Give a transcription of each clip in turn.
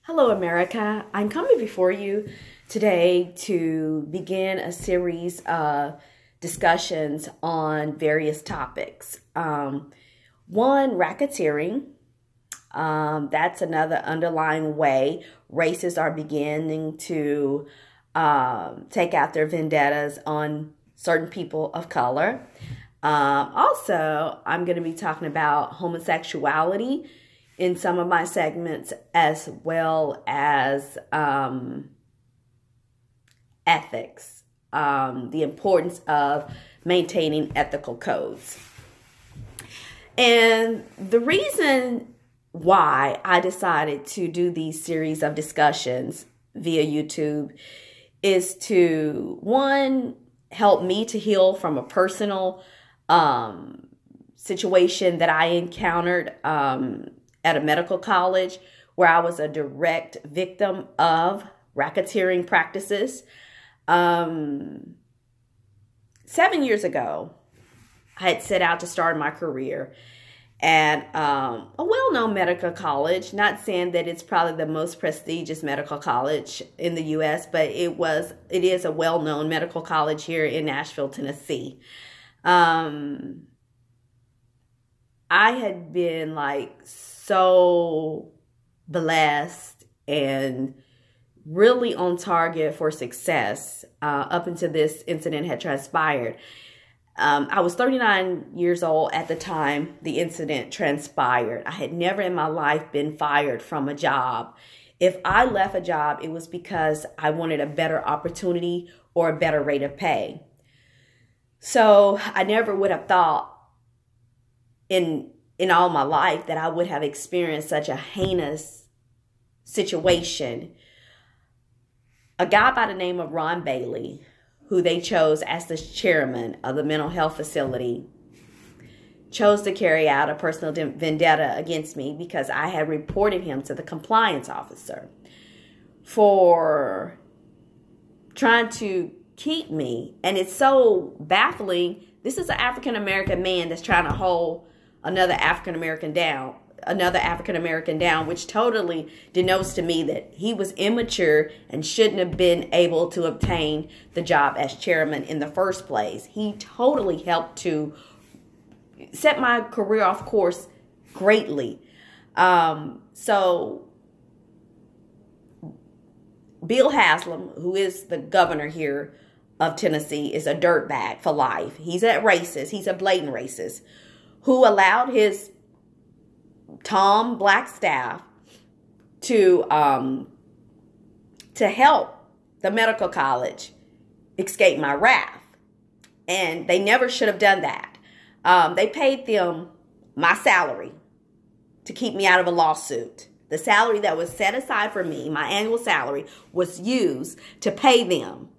Hello, America. I'm coming before you today to begin a series of discussions on various topics. One, racketeering. That's another underlying way racists are beginning to take out their vendettas on certain people of color. Also, I'm going to be talking about homosexuality in some of my segments, as well as ethics, the importance of maintaining ethical codes. And the reason why I decided to do these series of discussions via YouTube is to, one, help me to heal from a personal situation that I encountered at a medical college, where I was a direct victim of racketeering practices. 7 years ago, I had set out to start my career at a well-known medical college. Not saying that it's probably the most prestigious medical college in the U.S., but it is a well-known medical college here in Nashville, Tennessee. I had been so blessed and really on target for success up until this incident had transpired. I was 39 years old at the time the incident transpired. I had never in my life been fired from a job. If I left a job, it was because I wanted a better opportunity or a better rate of pay. So I never would have thought in all my life that I would have experienced such a heinous situation. A guy by the name of Ron Bailey, who they chose as the chairman of the mental health facility, chose to carry out a personal vendetta against me because I had reported him to the compliance officer for trying to keep me. And it's so baffling. This is an African-American man that's trying to hold another African-American down, which totally denotes to me that he was immature and shouldn't have been able to obtain the job as chairman in the first place. He totally helped to set my career off course greatly. So Bill Haslam, who is the governor here of Tennessee, is a dirtbag for life. He's a racist. He's a blatant racist who allowed his Tom black staff to help the medical college escape my wrath. And they never should have done that. They paid them my salary to keep me out of a lawsuit. The salary that was set aside for me, my annual salary, was used to pay them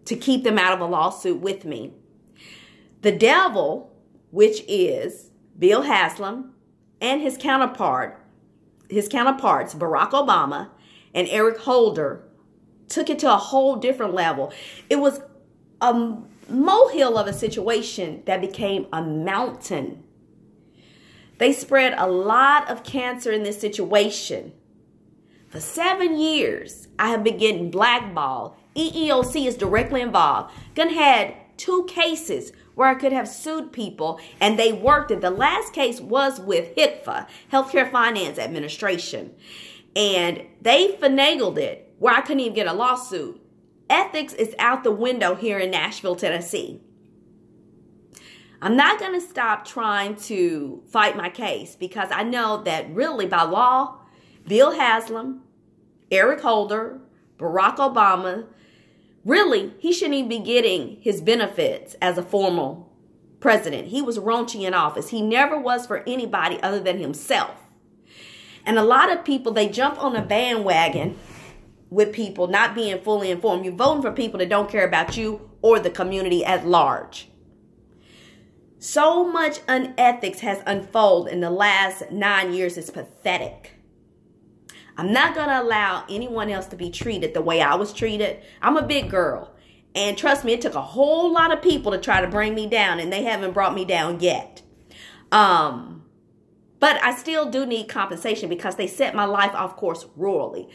to keep them out of a lawsuit with me. The devil, which is Bill Haslam, and his counterparts, Barack Obama and Eric Holder, took it to a whole different level. It was a molehill of a situation that became a mountain. They spread a lot of cancer in this situation. For 7 years, I have been getting blackballed. EEOC is directly involved. Gun had 2 cases where I could have sued people, and they worked it. The last case was with HITFA, Healthcare Finance Administration, and they finagled it where I couldn't even get a lawsuit. Ethics is out the window here in Nashville, Tennessee. I'm not going to stop trying to fight my case because I know that really by law, Bill Haslam, Eric Holder, Barack Obama, really, he shouldn't even be getting his benefits as a formal president. He was raunchy in office. He never was for anybody other than himself. And a lot of people, they jump on a bandwagon with people not being fully informed. You're voting for people that don't care about you or the community at large. So much unethics has unfolded in the last 9 years. It's pathetic. I'm not going to allow anyone else to be treated the way I was treated. I'm a big girl. And trust me, it took a whole lot of people to try to bring me down, and they haven't brought me down yet. But But I still do need compensation because they set my life off course rurally,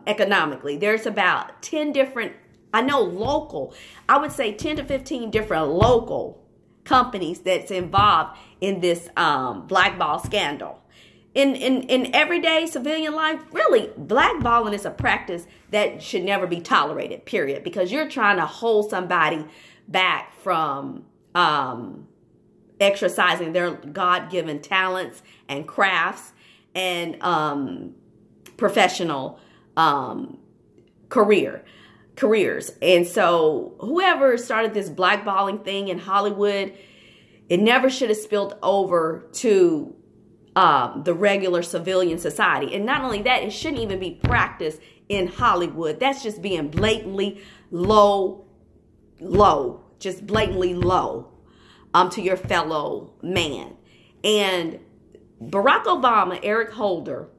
economically. There's about 10 different, I know local, I would say 10 to 15 different local companies that's involved in this blackball scandal. In everyday civilian life, really, blackballing is a practice that should never be tolerated, period, because you're trying to hold somebody back from exercising their God-given talents and crafts and professional careers. And so whoever started this blackballing thing in Hollywood, it never should have spilled over to the regular civilian society. And not only that, it shouldn't even be practiced in Hollywood. That's just being blatantly low, just blatantly low to your fellow man. And Barack Obama, Eric Holder,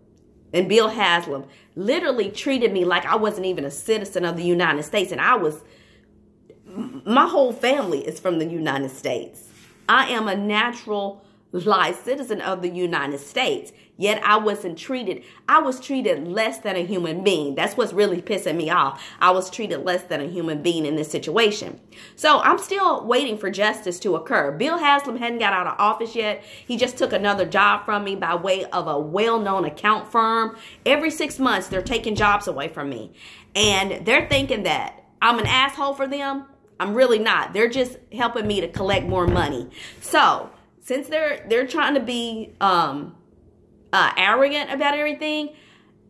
and Bill Haslam literally treated me like I wasn't even a citizen of the United States. And my whole family is from the United States. I am a naturalized citizen of the United States. Yet I was treated less than a human being. That's what's really pissing me off. I was treated less than a human being in this situation. So I'm still waiting for justice to occur. Bill Haslam hadn't got out of office yet. He just took another job from me by way of a well-known account firm. Every 6 months, they're taking jobs away from me. And they're thinking that I'm an asshole for them. I'm really not. They're just helping me to collect more money. So since they're trying to be arrogant about everything,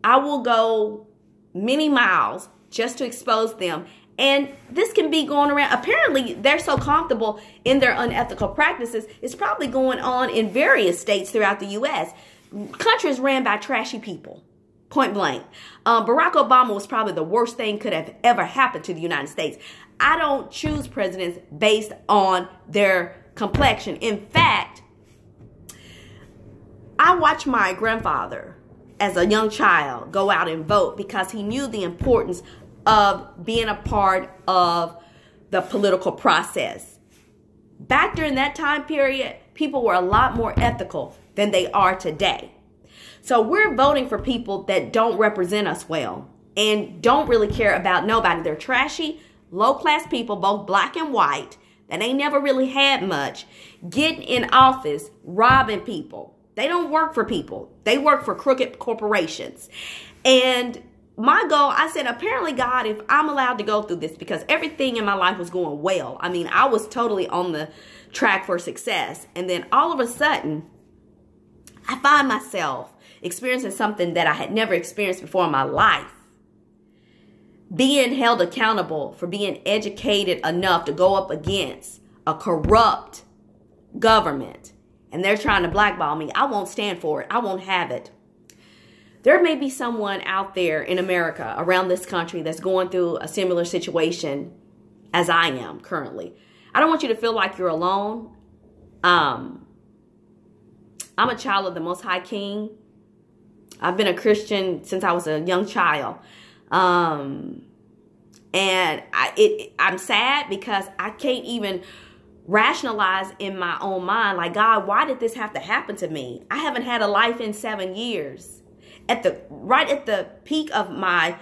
I will go many miles just to expose them. And this can be going around. Apparently, they're so comfortable in their unethical practices. It's probably going on in various states throughout the U.S. Countries ran by trashy people, point blank. Barack Obama was probably the worst thing could have ever happened to the United States. I don't choose presidents based on their complexion. In fact, I watched my grandfather as a young child go out and vote because he knew the importance of being a part of the political process. Back during that time period, people were a lot more ethical than they are today. So we're voting for people that don't represent us well and don't really care about nobody. They're trashy, low-class people, both black and white, that ain't never really had much, getting in office, robbing people. They don't work for people. They work for crooked corporations. And my goal, I said, apparently, God, if I'm allowed to go through this, because everything in my life was going well. I mean, I was totally on the track for success. And then all of a sudden, I find myself experiencing something that I had never experienced before in my life. Being held accountable for being educated enough to go up against a corrupt government. And they're trying to blackball me. I won't stand for it. I won't have it. There may be someone out there in America, around this country, that's going through a similar situation as I am currently. I don't want you to feel like you're alone. I'm a child of the Most High King. I've been a Christian since I was a young child. And I'm sad because I can't even rationalize in my own mind, like, God, why did this have to happen to me? I haven't had a life in 7 years. Right at the peak of my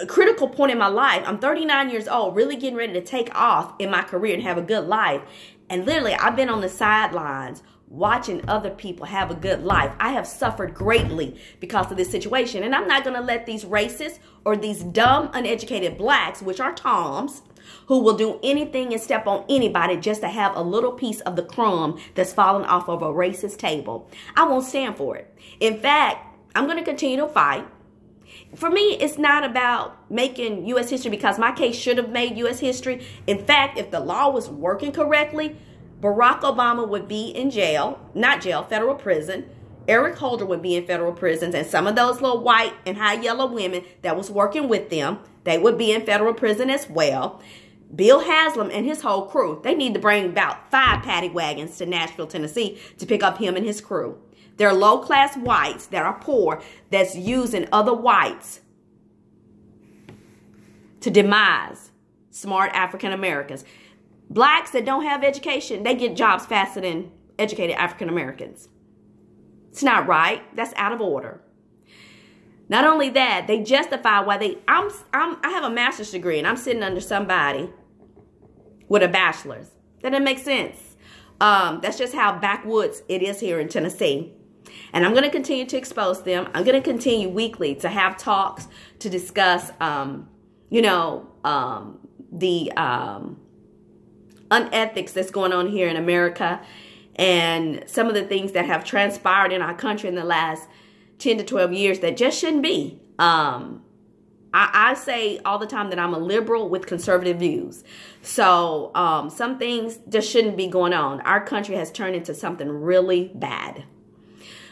critical point in my life, I'm 39 years old, really getting ready to take off in my career and have a good life. And literally, I've been on the sidelines watching other people have a good life. I have suffered greatly because of this situation. And I'm not going to let these racists or these dumb, uneducated blacks, which are Toms, who will do anything and step on anybody just to have a little piece of the crumb that's fallen off of a racist table. I won't stand for it. In fact, I'm going to continue to fight. For me, it's not about making U.S. history because my case should have made U.S. history. In fact, if the law was working correctly, Barack Obama would be in jail, not jail, federal prison. Eric Holder would be in federal prisons, and some of those little white and high yellow women that was working with them, they would be in federal prison as well. Bill Haslam and his whole crew, they need to bring about 5 paddy wagons to Nashville, Tennessee to pick up him and his crew. They're low-class whites that are poor that's using other whites to demise smart African Americans. Blacks that don't have education, they get jobs faster than educated African Americans. It's not right. That's out of order. Not only that, they justify why I have a master's degree and I'm sitting under somebody with a bachelor's. That doesn't make sense. That's just how backwoods it is here in Tennessee. And I'm going to continue to expose them. I'm going to continue weekly to have talks to discuss, the unethics that's going on here in America and some of the things that have transpired in our country in the last 10 to 12 years that just shouldn't be. I say all the time that I'm a liberal with conservative views. So some things just shouldn't be going on. Our country has turned into something really bad.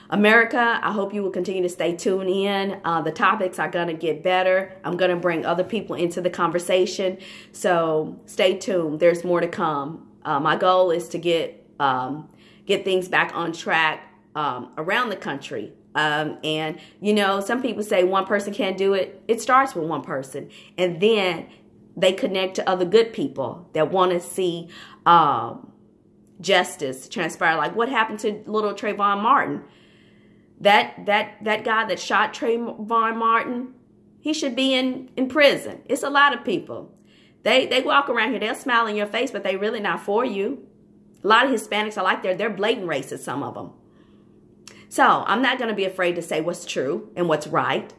America, I hope you will continue to stay tuned in. The topics are going to get better. I'm going to bring other people into the conversation. So stay tuned. There's more to come. My goal is to get things back on track around the country. And, some people say one person can't do it. It starts with one person. And then they connect to other good people that want to see justice transpire. Like what happened to little Trayvon Martin. That guy that shot Trayvon Martin, he should be in prison. It's a lot of people. They walk around here, they'll smile in your face, but they really not for you. A lot of Hispanics are like they're blatant racist, some of them. So I'm not going to be afraid to say what's true and what's right.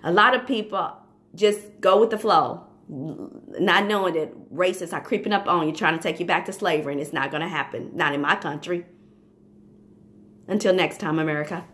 A lot of people just go with the flow, not knowing that racists are creeping up on you, trying to take you back to slavery, and it's not going to happen. Not in my country. Until next time, America.